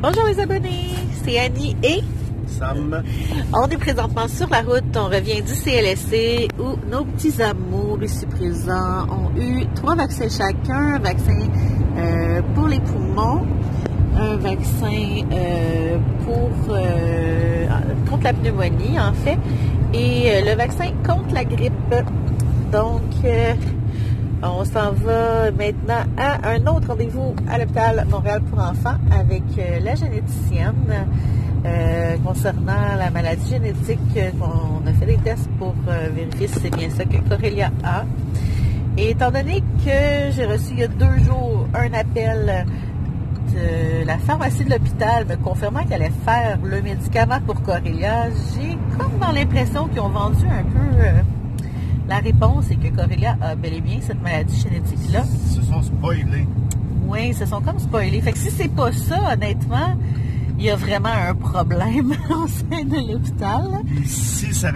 Bonjour les abonnés, c'est Annie et Sam. on est présentement sur la route. On revient du CLSC où nos petits amours ici présents ont eu 3 vaccins chacun. Un vaccin pour les poumons, un vaccin contre la pneumonie en fait, et le vaccin contre la grippe. Donc, on s'en va maintenant à un autre rendez-vous à l'hôpital Montréal pour enfants avec la généticienne concernant la maladie génétique. On a fait des tests pour vérifier si c'est bien ça que Corelia a. Et étant donné que j'ai reçu il y a 2 jours un appel de la pharmacie de l'hôpital me confirmant qu'elle allait faire le médicament pour Corelia, j'ai comme dans l'impression qu'ils ont vendu un peu... La réponse est que Corelia a bel et bien cette maladie génétique-là. Ils se sont spoilés. Oui, ils se sont comme spoilés. Fait que si c'est pas ça, honnêtement, il y a vraiment un problème au sein de l'hôpital. Si ça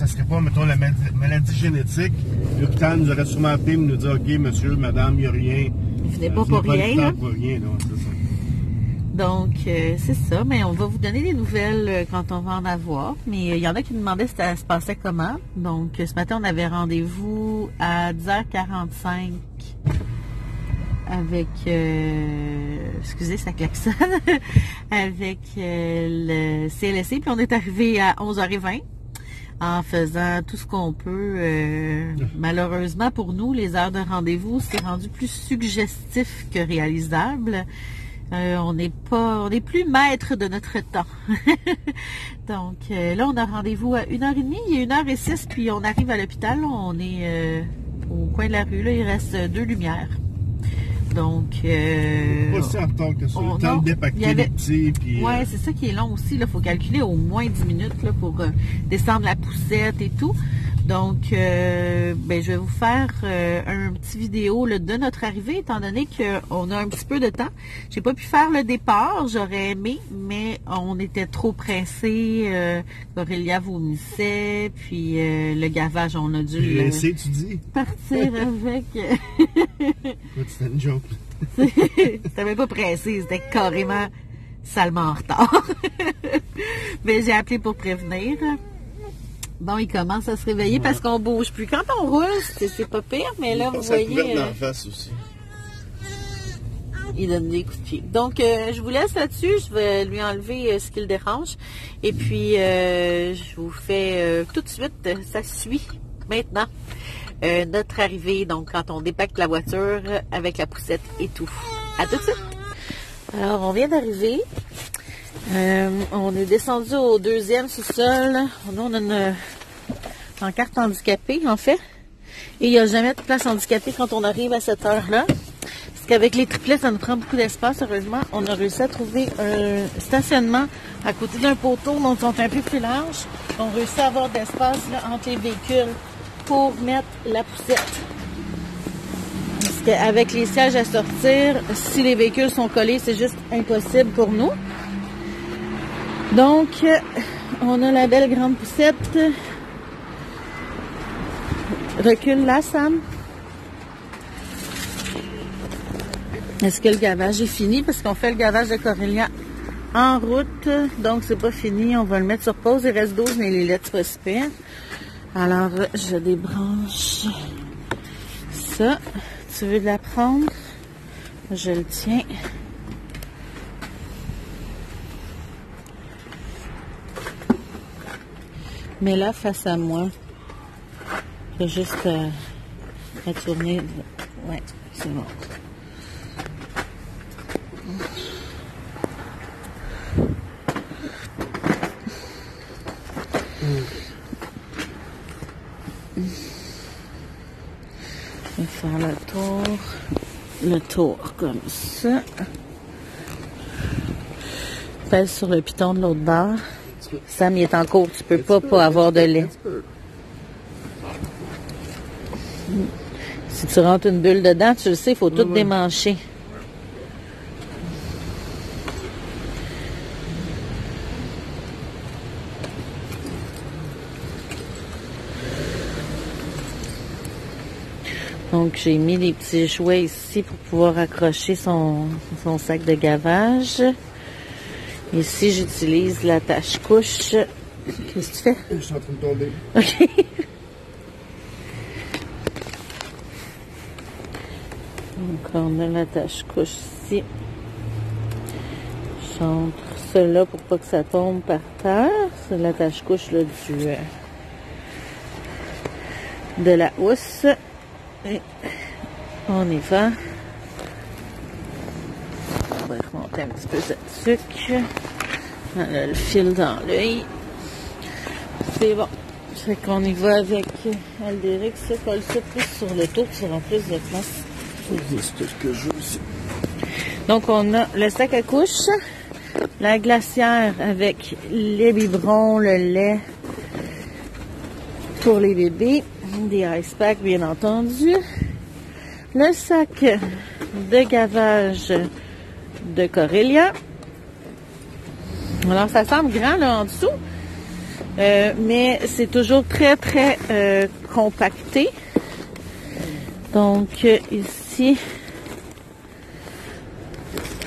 serait pas, mettons, la maladie génétique, l'hôpital nous aurait sûrement appelé et nous dire, OK, monsieur, madame, il n'y a rien. Il venait pas pour rien. Hein? Pour rien, non, c'est ça. Donc, c'est ça. Mais on va vous donner des nouvelles quand on va en avoir. Mais il y en a qui me demandaient si ça se passait comment. Donc, ce matin, on avait rendez-vous à 10h45 avec... excusez, ça klaxonne. avec le CLSC. Puis on est arrivé à 11h20 en faisant tout ce qu'on peut. Malheureusement, pour nous, les heures de rendez-vous, c'est rendu plus suggestif que réalisable. On n'est plus maître de notre temps. Donc là, on a rendez-vous à 1h30, il est 1h06, puis on arrive à l'hôpital. On est au coin de la rue, là, il reste 2 lumières. Donc, pas si en retard que ça, le temps de dépacter les petits. Oui, c'est ça qui est long aussi. Il faut calculer au moins 10 minutes là, pour descendre la poussette et tout. Donc, je vais vous faire un petit vidéo là, de notre arrivée, étant donné qu'on a un petit peu de temps. J'ai pas pu faire le départ, j'aurais aimé, mais on était trop pressés. Corelia vomissait, puis le gavage, on a dû tu dis? Partir avec. C'était une joke. C'était même pas pressé, c'était carrément salement en retard. Mais j'ai appelé pour prévenir. Bon, il commence à se réveiller parce qu'on bouge plus. Quand on roule, c'est pas pire, mais là, vous voyez... dans la face aussi. Il donne des coups de pied. Donc, je vous laisse là-dessus. Je vais lui enlever ce qui le dérange. Et puis, je vous fais tout de suite, ça suit maintenant, notre arrivée. Donc, quand on dépacte la voiture avec la poussette et tout. À tout de suite! Alors, on vient d'arriver. On est descendu au 2e sous-sol. Nous, on a une pancarte handicapée, en fait. Et il n'y a jamais de place handicapée quand on arrive à cette heure-là. Parce qu'avec les triplets, ça nous prend beaucoup d'espace. Heureusement, on a réussi à trouver un stationnement à côté d'un poteau, donc ils sont un peu plus larges. On réussit à avoir d'espace là, entre les véhicules pour mettre la poussette. Parce qu'avec les sièges à sortir, si les véhicules sont collés, c'est juste impossible pour nous. Donc, on a la belle grande poussette. Recule là, Sam. Est-ce que le gavage est fini? Parce qu'on fait le gavage de Corelia en route. Donc, c'est pas fini. On va le mettre sur pause. Il reste 12, mais les lettres pas super. Alors, je débranche ça. Tu veux la prendre? Je le tiens. Mais là, face à moi, je vais juste la tourner. Ouais, c'est bon. Je vais faire le tour comme ça. Pèse sur le piton de l'autre barre. Sam, il est en cours, tu peux pas avoir de lait. Si tu rentres une bulle dedans, tu le sais, il faut tout démancher. Donc, j'ai mis des petits jouets ici pour pouvoir accrocher son sac de gavage. Ici, j'utilise l'attache-couche. Qu'est-ce que tu fais? Je suis en train de tomber. OK. Donc, on a l'attache-couche ici. J'entre cela pour pas que ça tombe par terre. C'est l'attache-couche là, de la housse. Et on y va. On va remonter un petit peu de sucre. On a le fil dans l'œil. C'est bon. Fait qu'on y va avec Aldéric. Ça colle ça plus sur le tour pour avoir plus de place. C'est tout ce que je veux aussi. Donc, on a le sac à couche, la glacière avec les biberons, le lait pour les bébés, des ice packs bien entendu, le sac de gavage de Corellia. Alors, ça semble grand là en dessous, mais c'est toujours très compacté. Donc, ici,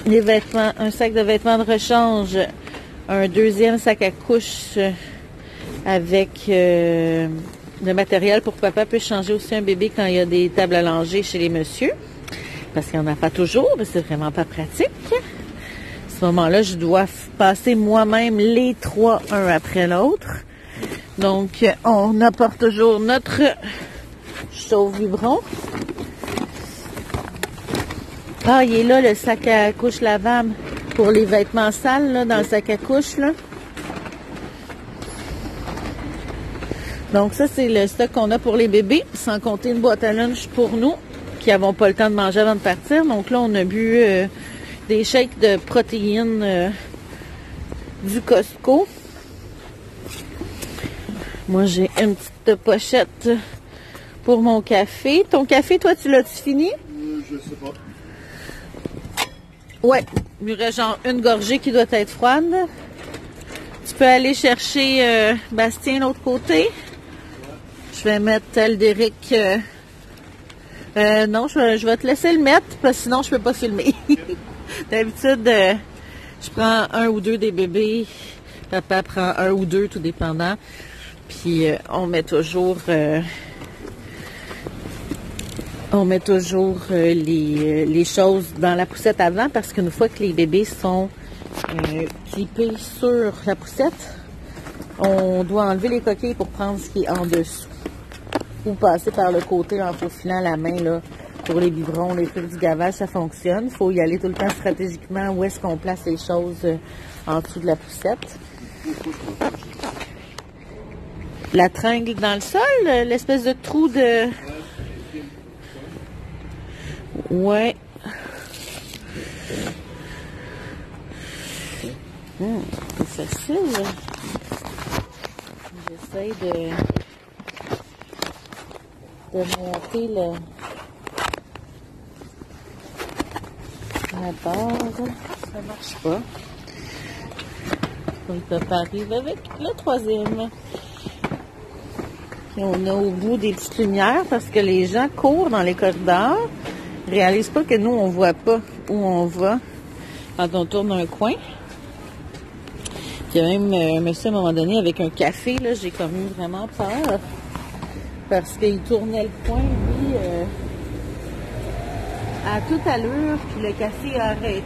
les vêtements, un sac de vêtements de rechange, un deuxième sac à couche avec le matériel pour que papa puisse changer aussi un bébé quand il y a des tables à langer chez les messieurs. Parce qu'il n'y en a pas toujours, mais c'est vraiment pas pratique. À ce moment-là, je dois passer moi-même les trois, un après l'autre. Donc, on apporte toujours notre chauffe-biberon. Ah, il est là, le sac à couche lavable pour les vêtements sales, là, dans le sac à couche, là. Donc, ça, c'est le stock qu'on a pour les bébés, sans compter une boîte à lunch pour nous, qui n'avons pas le temps de manger avant de partir. Donc là, on a bu des shakes de protéines du Costco. Moi, j'ai une petite pochette pour mon café. Ton café, toi, tu l'as-tu fini? Je sais pas. Ouais, il y aurait genre une gorgée qui doit être froide. Tu peux aller chercher Bastien de l'autre côté. Je vais mettre Aldéric. Non, je vais te laisser le mettre parce que sinon je peux pas filmer. D'habitude, je prends un ou deux des bébés. Papa prend un ou deux, tout dépendant. Puis on met toujours les choses dans la poussette avant parce qu'une fois que les bébés sont clippés sur la poussette, on doit enlever les coquilles pour prendre ce qui est en dessous. Ou passer par le côté en faufilant la main là, pour les biberons, les trucs du gavage, ça fonctionne. Il faut y aller tout le temps stratégiquement où est-ce qu'on place les choses en dessous de la poussette. La tringle dans le sol, l'espèce de trou de... Ouais. C'est facile. J'essaie de monter la base. Ça marche pas. Donc, papa arrive avec le troisième. Puis on a au bout des petites lumières parce que les gens courent dans les corridors. Ils réalisent pas que nous, on voit pas où on va quand on tourne un coin. Puis il y a même un monsieur à un moment donné avec un café, là, j'ai comme eu vraiment peur. Parce qu'il tournait le coin, lui, à toute allure, puis le café a arrêté.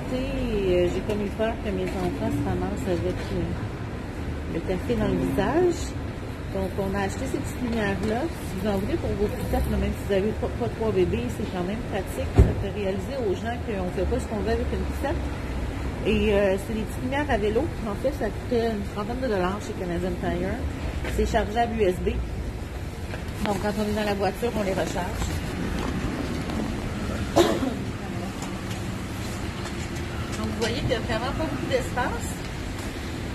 Et j'ai comme eu peur que mes enfants se ramassent avec le café dans le visage. Donc, on a acheté ces petites lumières-là. Si vous en voulez pour vos poussettes, même si vous n'avez pas trois bébés, c'est quand même pratique. Ça fait réaliser aux gens qu'on ne fait pas ce qu'on veut avec une poussette. Et c'est des petites lumières à vélo. En fait, ça coûtait une $30 chez Canadian Tire. C'est chargeable USB. Donc, quand on est dans la voiture, on les recharge. Donc, vous voyez qu'il n'y a vraiment pas beaucoup d'espace.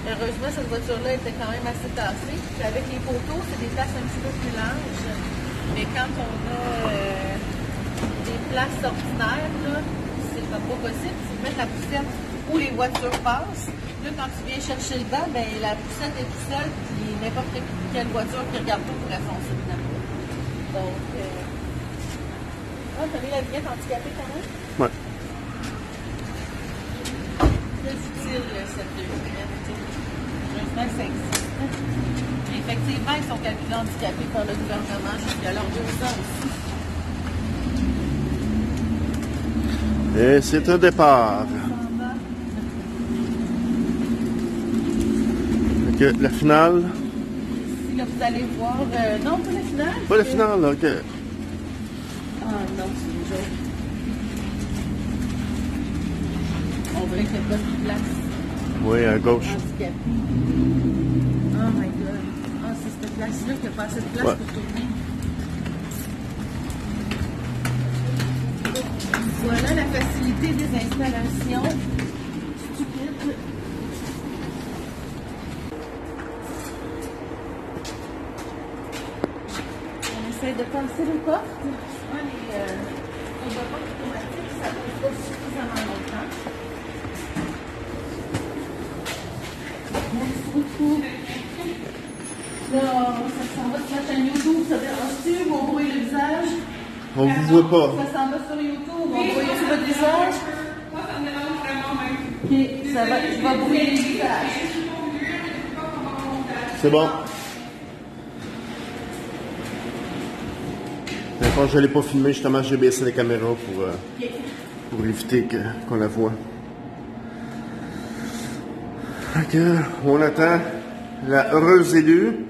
Heureusement, cette voiture-là était quand même assez tassée. Puis avec les poteaux, c'est des places un petit peu plus larges. Mais quand on a des places ordinaires, là, c'est pas possible. Il faut mettre la poussette où les voitures passent. Là, quand tu viens chercher le banc, ben, la poussette est tout seule, puis n'importe quelle voiture qui regarde tout pourrait foncer dedans. Donc, Ah, t'as mis la vignette handicapée quand même? Ouais. Très utile, cette vignette. Heureusement que ça existe. Effectivement, ils sont calculés handicapés par le gouvernement jusqu'à leurs 2 ans aussi. Et c'est un départ. Donc, la finale. Ici, là, vous allez voir. Non, pas la finale. Pas la finale, là, ok. Ah non, c'est une joke. On dirait qu'il n'y a pas de place. Oui, à gauche. Handicapé. Oh my god. Ah, c'est cette place-là qui n'a pas assez de place pour tourner. Voilà la facilité des installations. Stupide. On essaie de passer les portes. Souvent, les portes automatiques, ça ne pas suffisamment longtemps. Merci beaucoup. Là, ça s'en va sur la chaîne YouTube, ça dérange-tu? On voit le visage. On vous voit pas. Ça s'en va sur YouTube, on voit sur votre visage. Ok, ça va, je vais brouiller le visage. C'est bon. Quand je ne l'ai pas filmé, justement, j'ai baissé la caméra pour éviter qu'on la voit. Ok, on attend la heureuse élue.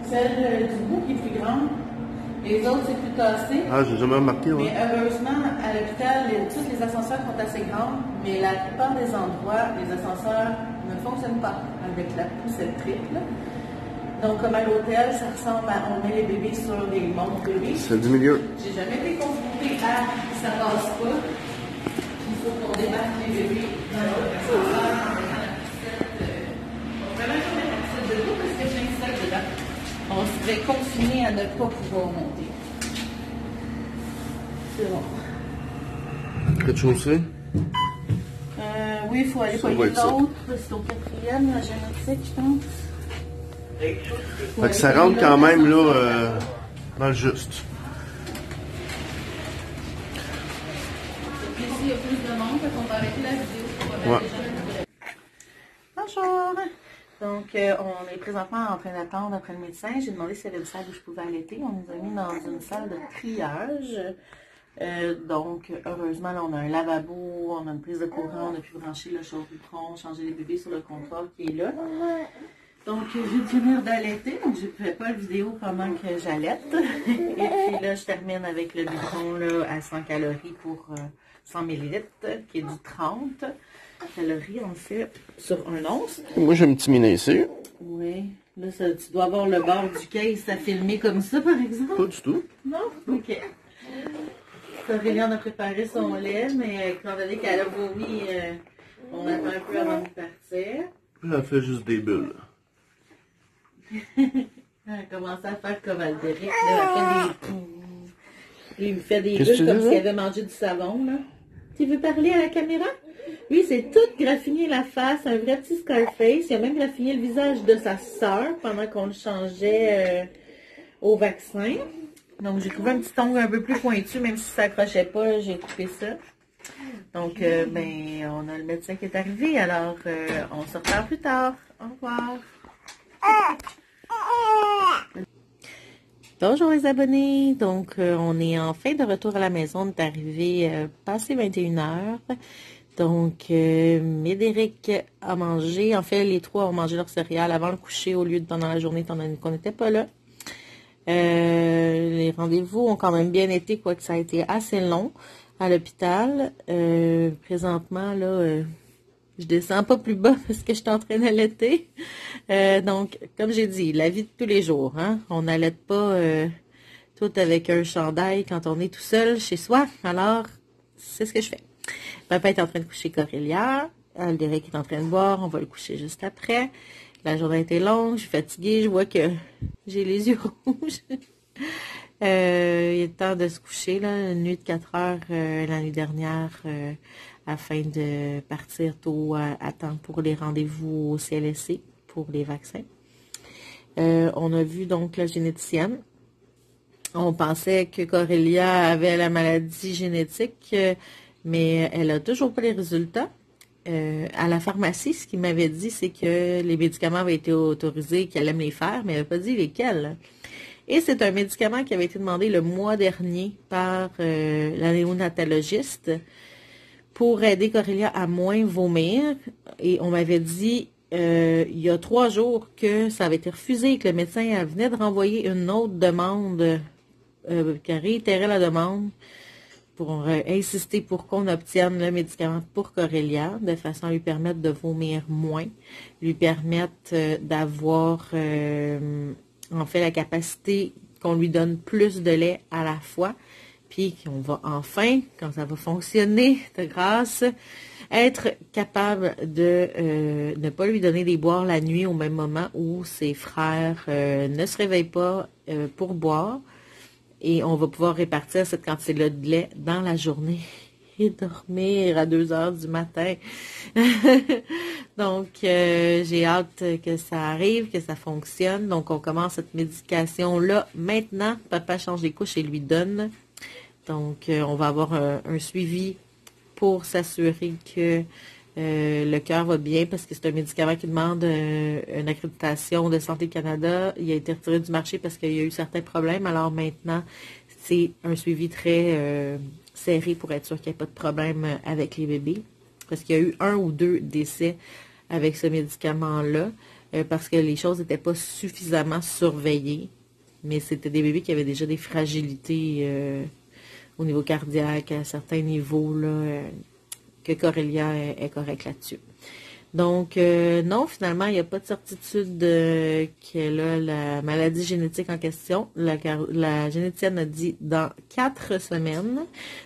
Celle du bout qui est plus grande. Les autres, c'est plus tassé. Ah, j'ai jamais remarqué, ouais. Mais heureusement, à l'hôpital, tous les ascenseurs sont assez grands, mais la plupart des endroits, les ascenseurs ne fonctionnent pas avec la poussette triple. Donc, comme à l'hôtel, ça ressemble à on met les bébés sur des montres bébés. Celle du milieu. J'ai jamais été confrontée à ça passe pas. Il faut qu'on débarque les bébés dans l'ascenseur en mettant la poussette. On va vraiment mettre la poussette de dos parce qu'il y a plein de sacs dedans. On serait confiné à ne pas pouvoir monter. C'est bon. Rez-de-chaussée? Oui, il faut aller Ça payer va être ça. l'autre. C'est au 4e, la génétique, je pense. Fait que ça rentre quand même là dans le juste. Ici, il y a plus de monde, fait qu'on va arrêter la vidéo pour remettre les gens. Bonjour! Donc, on est présentement en train d'attendre après le médecin. J'ai demandé s'il y avait une salle où je pouvais allaiter. On nous a mis dans une salle de triage. Donc, heureusement, là, on a un lavabo, on a une prise de courant, on a pu brancher le chauffe-bouton, changer les bébés sur le comptoir qui est là. Donc, je viens de finir d'allaiter, donc je ne fais pas la vidéo pendant que j'allaite. Et puis là, je termine avec le biberon là, à 100 calories pour 100 ml, qui est du 30 calories, en fait, sur un once. Moi, j'ai un petit minet ici. Oui. Là, ça, tu dois avoir le bord du case à filmer comme ça, par exemple. Pas du tout. Non? OK. Auréliane a préparé son lait, mais étant donné qu'elle a vomi, on attend un peu avant de partir. Elle fait juste des bulles. Elle a commencé à faire comme Aldéric. Là, il me fait des Qu'est-ce que bulles tu comme dis, s'il avait mangé du savon. Là. Tu veux parler à la caméra? Lui, c'est tout graffiné la face, un vrai petit Scarface. Il a même graffiné le visage de sa sœur pendant qu'on le changeait au vaccin. Donc, j'ai trouvé un petit ongle un peu plus pointu, même si ça s'accrochait pas, j'ai coupé ça. Donc, ben, on a le médecin qui est arrivé, alors on se reparle plus tard. Au revoir. Bonjour les abonnés, donc on est enfin de retour à la maison, on est arrivé passé 21h. Donc, Médéric a mangé, en fait les trois ont mangé leur céréales avant le coucher au lieu de pendant la journée, étant donné qu'on n'était pas là. Les rendez-vous ont quand même bien été, quoique ça a été assez long à l'hôpital. Présentement, là, je descends pas plus bas parce que je suis en train d'allaiter. Donc, comme j'ai dit, la vie de tous les jours, hein, on n'allaite pas tout avec un chandail quand on est tout seul chez soi. Alors, c'est ce que je fais. Papa est en train de coucher Corélia. Aldéric est en train de boire. On va le coucher juste après. La journée a été longue. Je suis fatiguée. Je vois que j'ai les yeux rouges. Il est temps de se coucher, là. Une nuit de 4 heures la nuit dernière afin de partir tôt à temps pour les rendez-vous au CLSC pour les vaccins. On a vu donc la généticienne. On pensait que Corélia avait la maladie génétique, mais elle a toujours pas les résultats. À la pharmacie, ce qu'il m'avait dit, c'est que les médicaments avaient été autorisés, qu'elle aime les faire, mais elle n'avait pas dit lesquels. Et c'est un médicament qui avait été demandé le mois dernier par la néonatologiste pour aider Corélia à moins vomir. Et on m'avait dit il y a 3 jours que ça avait été refusé et que le médecin venait de renvoyer une autre demande qui a réitéré la demande pour insister pour qu'on obtienne le médicament pour Corélia, de façon à lui permettre de vomir moins, lui permettre d'avoir en fait la capacité qu'on lui donne plus de lait à la fois, puis qu'on va enfin, quand ça va fonctionner de grâce, être capable de ne pas lui donner des boires la nuit au même moment où ses frères ne se réveillent pas pour boire. Et on va pouvoir répartir cette quantité-là de lait dans la journée et dormir à 2 heures du matin. Donc, j'ai hâte que ça arrive, que ça fonctionne. Donc, on commence cette médication-là maintenant. Papa change les couches et lui donne. Donc, on va avoir un suivi pour s'assurer que le cœur va bien parce que c'est un médicament qui demande une accréditation de Santé Canada. Il a été retiré du marché parce qu'il y a eu certains problèmes. Alors maintenant, c'est un suivi très serré pour être sûr qu'il n'y ait pas de problème avec les bébés. Parce qu'il y a eu 1 ou 2 décès avec ce médicament-là parce que les choses n'étaient pas suffisamment surveillées. Mais c'était des bébés qui avaient déjà des fragilités au niveau cardiaque à certains niveaux, là, que Corélia est correcte là-dessus. Donc, non, finalement, il n'y a pas de certitude qu'elle a la maladie génétique en question. La généticienne a dit dans 4 semaines.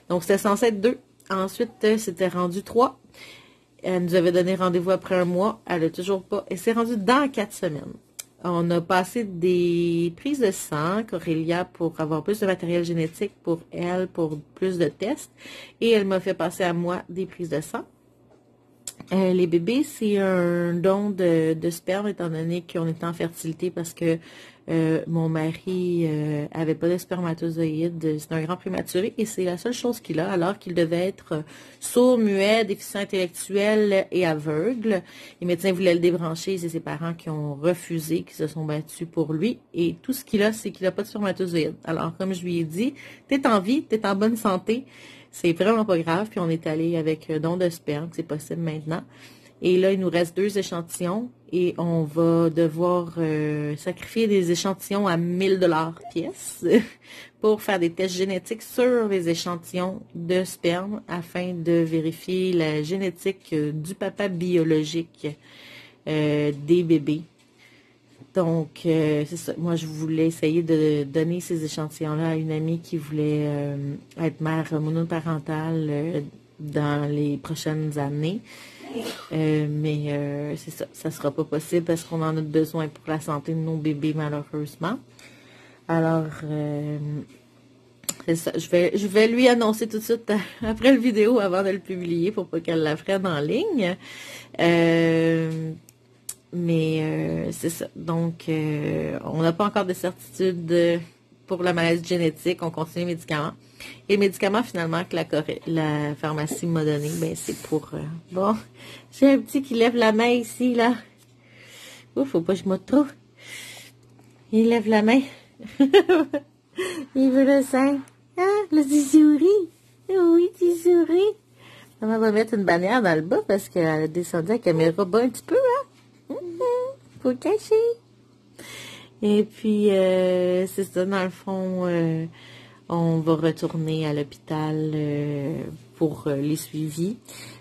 Donc, c'était censé être 2. Ensuite, c'était rendu 3. Elle nous avait donné rendez-vous après 1 mois. Elle n'a toujours pas. Et c'est rendu dans 4 semaines. On a passé des prises de sang, Corélia, pour avoir plus de matériel génétique pour elle, pour plus de tests. Et elle m'a fait passer à moi des prises de sang. Les bébés, c'est un don de sperme, étant donné qu'on était en fertilité parce que mon mari avait pas de spermatozoïdes. C'est un grand prématuré et c'est la seule chose qu'il a, alors qu'il devait être sourd, muet, déficient intellectuel et aveugle. Les médecins voulaient le débrancher, c'est ses parents qui ont refusé, qui se sont battus pour lui. Et tout ce qu'il a, c'est qu'il n'a pas de spermatozoïdes. Alors, comme je lui ai dit, t'es en vie, t'es en bonne santé. C'est vraiment pas grave. Puis on est allé avec don de sperme, c'est possible maintenant. Et là, il nous reste 2 échantillons et on va devoir sacrifier des échantillons à 1000 $ pièce pour faire des tests génétiques sur les échantillons de sperme afin de vérifier la génétique du papa biologique des bébés. Donc, c'est ça. Moi, je voulais essayer de donner ces échantillons-là à une amie qui voulait être mère monoparentale dans les prochaines années. Mais c'est ça. Ça ne sera pas possible parce qu'on en a besoin pour la santé de nos bébés, malheureusement. Alors, c'est ça. Je vais lui annoncer tout de suite après la vidéo avant de le publier pour pas qu'elle la prenne en ligne. Mais c'est ça. Donc, on n'a pas encore de certitude pour la maladie génétique. On continue les médicaments. Et les médicaments, finalement, que la pharmacie m'a donné, ben c'est pour... bon, j'ai un petit qui lève la main ici, là. Ouf, faut pas que je me trouve. Il lève la main. Il veut le sein. Ah, là, tu souris. Oui, tu souris. Maman va mettre une bannière dans le bas parce qu'elle a descendu la caméra bas un petit peu, hein. Faut le cacher. Et puis, c'est ça, dans le fond, on va retourner à l'hôpital pour les suivis.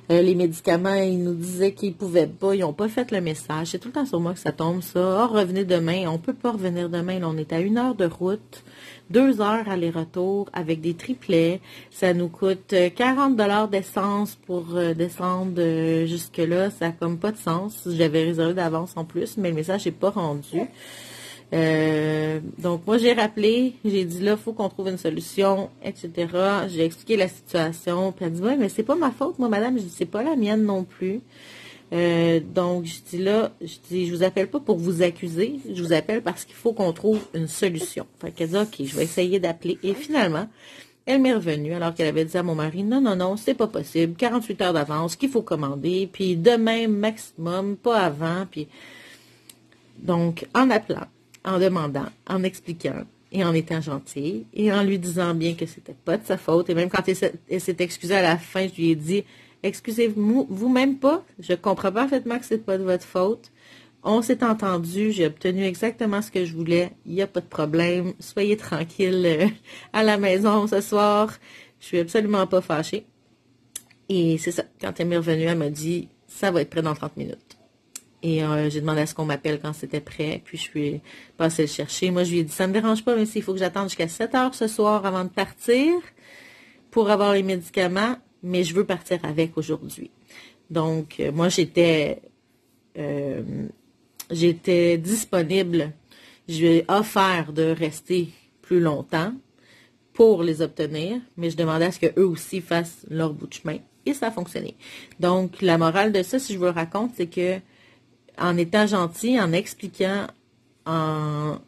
Les médicaments, ils nous disaient qu'ils pouvaient pas, ils n'ont pas fait le message. C'est tout le temps sur moi que ça tombe, ça. Oh, revenez demain. On peut pas revenir demain. Là, on est à 1 heure de route, 2 heures aller-retour avec des triplets. Ça nous coûte 40 $ d'essence pour descendre jusque-là. Ça n'a comme pas de sens. J'avais réservé d'avance en plus, mais le message n'est pas rendu. Donc, moi, j'ai rappelé, j'ai dit là, il faut qu'on trouve une solution, etc. J'ai expliqué la situation, puis elle dit, ouais, mais c'est pas ma faute, moi, madame. Je dis, c'est pas la mienne non plus. Donc, je dis là, je vous appelle pas pour vous accuser, je vous appelle parce qu'il faut qu'on trouve une solution. Fait qu'elle dit, OK, je vais essayer d'appeler. Et finalement, elle m'est revenue alors qu'elle avait dit à mon mari, non, non, non, c'est pas possible, 48 heures d'avance, qu'il faut commander, puis demain maximum, pas avant, puis... Donc, en appelant, en demandant, en expliquant, et en étant gentille, et en lui disant bien que c'était pas de sa faute, et même quand elle s'est excusée à la fin, je lui ai dit, excusez-vous, vous-même pas, je comprends parfaitement que c'est pas de votre faute, on s'est entendu, j'ai obtenu exactement ce que je voulais, il n'y a pas de problème, soyez tranquille à la maison ce soir, je suis absolument pas fâchée. Et c'est ça, quand elle m'est revenue, elle m'a dit, ça va être prêt dans 30 minutes. Et j'ai demandé à ce qu'on m'appelle quand c'était prêt, puis je suis passée le chercher. Moi, je lui ai dit, ça me dérange pas, mais s'il faut que j'attende jusqu'à 7 heures ce soir avant de partir pour avoir les médicaments, mais je veux partir avec aujourd'hui. Donc, moi, j'étais disponible. Je lui ai offert de rester plus longtemps pour les obtenir, mais je demandais à ce qu'eux aussi fassent leur bout de chemin. Et ça a fonctionné. Donc, la morale de ça, si je vous le raconte, c'est que en étant gentil, en expliquant la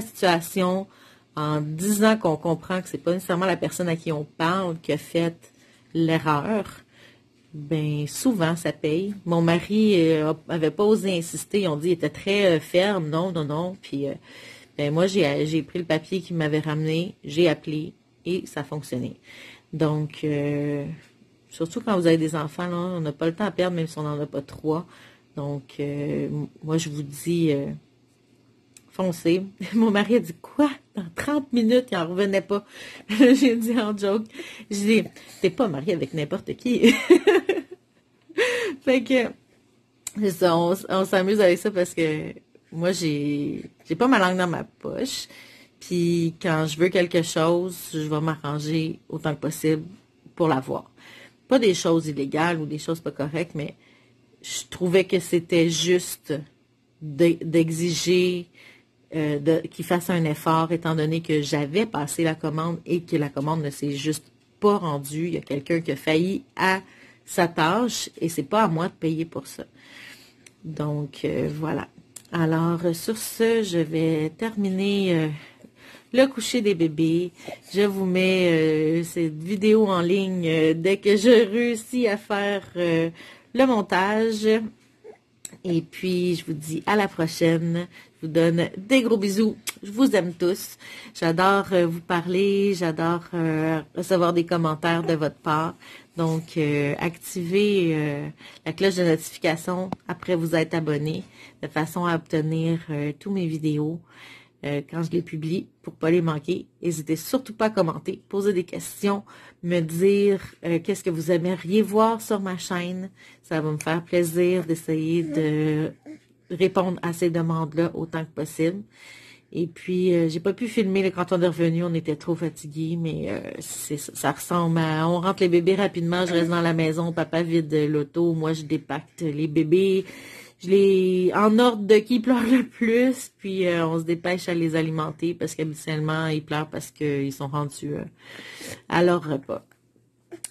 situation, en disant qu'on comprend que c'est pas nécessairement la personne à qui on parle qui a fait l'erreur, ben souvent ça paye. Mon mari avait pas osé insister, on dit il était très ferme, non, non, non. Puis ben moi j'ai pris le papier qu'il m'avait ramené, j'ai appelé et ça a fonctionné. Donc surtout quand vous avez des enfants, là, on n'a pas le temps à perdre, même si on n'en a pas 3. Donc, moi, je vous dis, foncez. Mon mari a dit, quoi? Dans 30 minutes, il n'en revenait pas. J'ai dit en joke. J'ai dit, t'es pas marié avec n'importe qui. Fait que, c'est ça, on s'amuse avec ça parce que moi, j'ai pas ma langue dans ma poche. Puis, quand je veux quelque chose, je vais m'arranger autant que possible pour l'avoir. Pas des choses illégales ou des choses pas correctes, mais je trouvais que c'était juste d'exiger qu'il fasse un effort, étant donné que j'avais passé la commande et que la commande ne s'est juste pas rendue. Il y a quelqu'un qui a failli à sa tâche et c'est pas à moi de payer pour ça. Donc, voilà. Alors, sur ce, je vais terminer le coucher des bébés. Je vous mets cette vidéo en ligne dès que je réussis à faire... le montage. Et puis, je vous dis à la prochaine. Je vous donne des gros bisous. Je vous aime tous. J'adore vous parler. J'adore recevoir des commentaires de votre part. Donc, activez la cloche de notification après vous être abonné de façon à obtenir tous mes vidéos quand je les publie pour ne pas les manquer. N'hésitez surtout pas à commenter, poser des questions, me dire qu'est-ce que vous aimeriez voir sur ma chaîne. Ça va me faire plaisir d'essayer de répondre à ces demandes-là autant que possible. Et puis, j'ai pas pu filmer quand on est revenu, on était trop fatigués, mais ça ressemble à... On rentre les bébés rapidement, je reste dans la maison, papa vide l'auto, moi je dépacte les bébés. Je les en ordre de qui pleure le plus, puis on se dépêche à les alimenter parce qu'habituellement, ils pleurent parce qu'ils sont rendus à leur repas.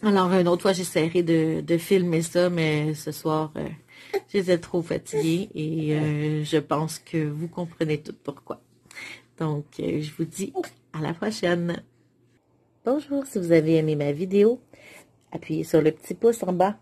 Alors, une autre fois, j'essaierai de filmer ça, mais ce soir, j'étais trop fatiguée et je pense que vous comprenez tout pourquoi. Donc, je vous dis à la prochaine. Bonjour, si vous avez aimé ma vidéo, appuyez sur le petit pouce en bas